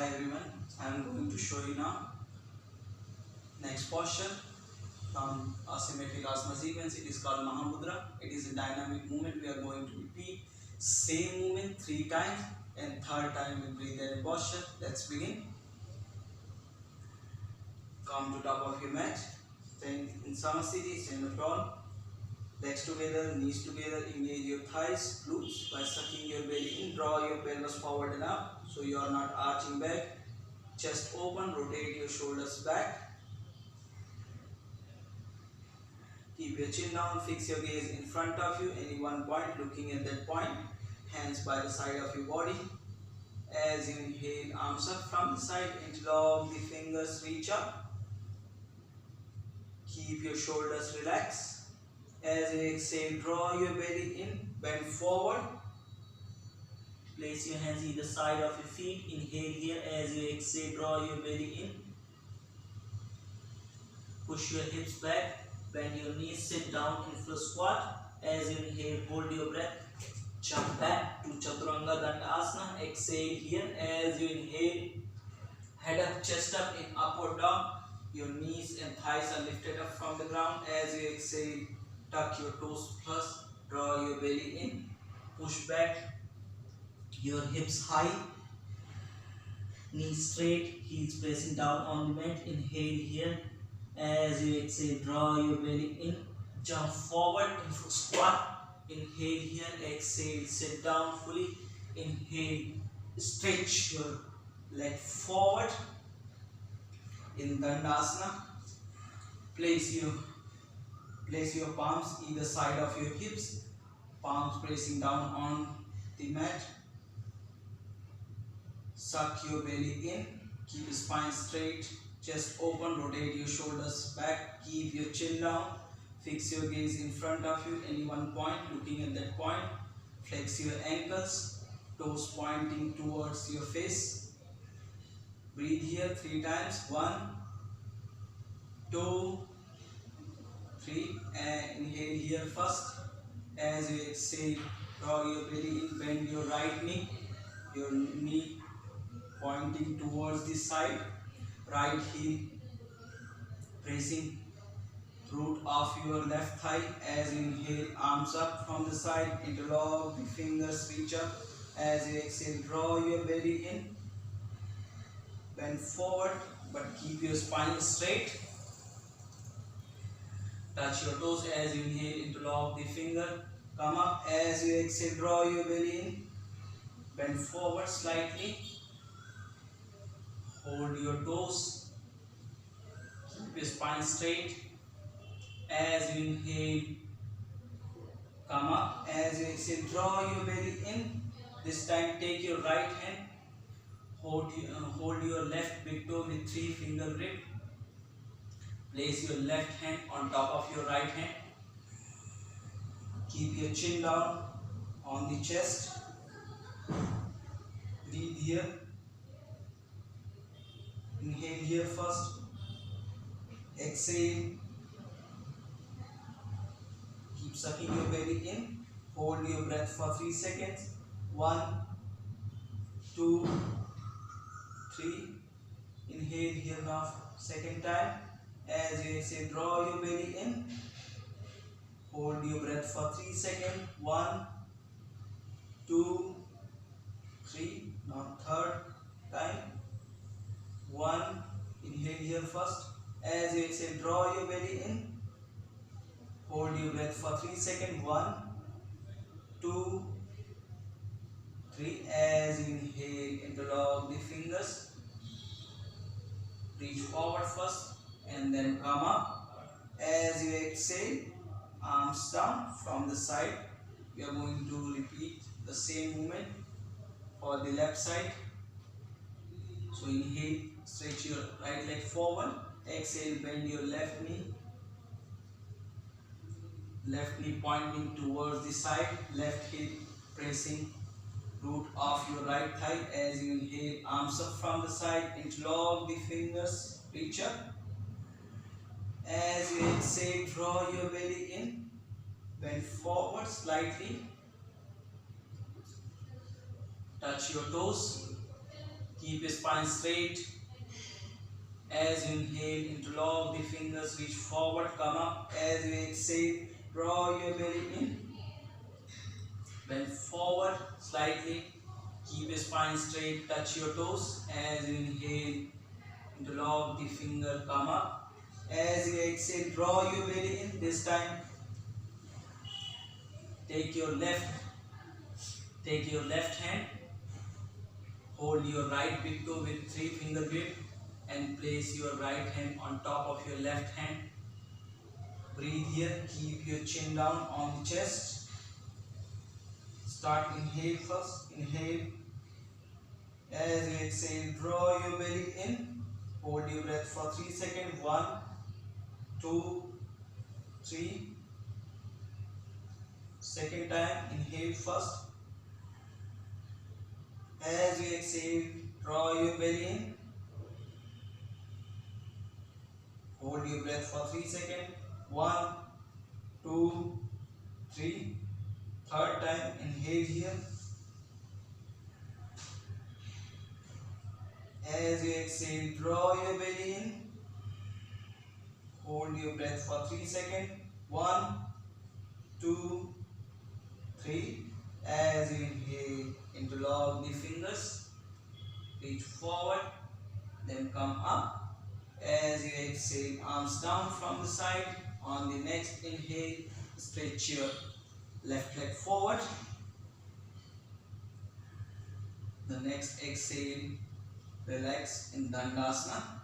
Hi everyone, I am going to show you now next posture from asymmetric asana sequence. It is called Mahamudra. It is a dynamic movement. We are going to repeat same movement 3 times and third time we breathe in posture. Let's begin. Come to top of your mat. Stand in Samasthiti, stand tall. Legs together, knees together. Engage your thighs, glutes by sucking your belly in. Draw your pelvis forward and up so you are not arching back. Chest open, rotate your shoulders back. Keep your chin down, fix your gaze in front of you, any one point, looking at that point. Hands by the side of your body. As you inhale, arms up from the side, interlock the fingers, reach up. Keep your shoulders relaxed. As you exhale, draw your belly in, bend forward. Place your hands either side of your feet. Inhale here. As you exhale, draw your belly in. Push your hips back. Bend your knees, sit down in full squat. As you inhale, hold your breath. Jump back to Chaturanga Dandasana. Exhale here. As you inhale, head up, chest up in upward dog. Your knees and thighs are lifted up from the ground. As you exhale, tuck your toes plus. Draw your belly in. Push back. Your hips high. Knees straight. Heels pressing down on the mat. Inhale here. As you exhale, draw your belly in, jump forward into squat. Inhale here, exhale, sit down fully. Inhale, stretch your leg forward in Dandasana. Place your palms either side of your hips, palms pressing down on the mat. Suck your belly in, keep your spine straight. Chest open, rotate your shoulders back, keep your chin down, fix your gaze in front of you, any one point, looking at that point. Flex your ankles, toes pointing towards your face. Breathe here 3 times, 1, 2, 3, and inhale here first. As you exhale, draw your belly in, bend your right knee, your knee pointing towards the side. Right heel pressing root of your left thigh. As you inhale, arms up from the side, interlock the fingers, reach up. As you exhale, draw your belly in, bend forward, but keep your spine straight. Touch your toes. As you inhale, interlock the finger, come up. As you exhale, draw your belly in, bend forward slightly, hold your toes. Keep your spine straight. As you inhale, come up. As you exhale, draw your belly in. This time take your right hand, hold your left big toe with 3 finger grip. Place your left hand on top of your right hand. Keep your chin down on the chest. Breathe here. Inhale here first. Exhale. Keep sucking your belly in. Hold your breath for 3 seconds. 1, 2, 3. Inhale here now, second time. As you exhale, draw your belly in. Hold your breath for 3 seconds. 1, 2, 3. Now third time. 1. Inhale here first. As you exhale, draw your belly in. Hold your breath for 3 seconds. 1, 2, 3. As you inhale, interlock the fingers. Reach forward first and then come up. As you exhale, arms down from the side. We are going to repeat the same movement for the left side. So inhale, stretch your right leg forward. Exhale, bend your left knee. Left knee pointing towards the side. Left heel pressing root of your right thigh. As you inhale, arms up from the side. Interlock the fingers. Reach up. As you exhale, draw your belly in. Bend forward slightly. Touch your toes. Keep your spine straight. As you inhale, interlock the fingers, reach forward, come up. As you exhale, draw your belly in. Bend forward slightly. Keep your spine straight, touch your toes. As you inhale, interlock the finger, come up. As you exhale, draw your belly in. This time, take your left hand, hold your right big toe with 3-finger grip and place your right hand on top of your left hand. Breathe here, keep your chin down on the chest. Start inhale first, inhale. As you exhale, draw your belly in. Hold your breath for 3 seconds. 1, 2, 3. Second time, inhale first. As you exhale, draw your belly in. Hold your breath for 3 seconds. 1, 2, 3. Third time, inhale here. As you exhale, draw your belly in. Hold your breath for 3 seconds. 1, 2, 3. As you inhale, interlock the fingers. Reach forward, then come up. As you exhale, arms down from the side. On the next inhale, stretch your left leg forward. The next exhale, relax in Dandasana.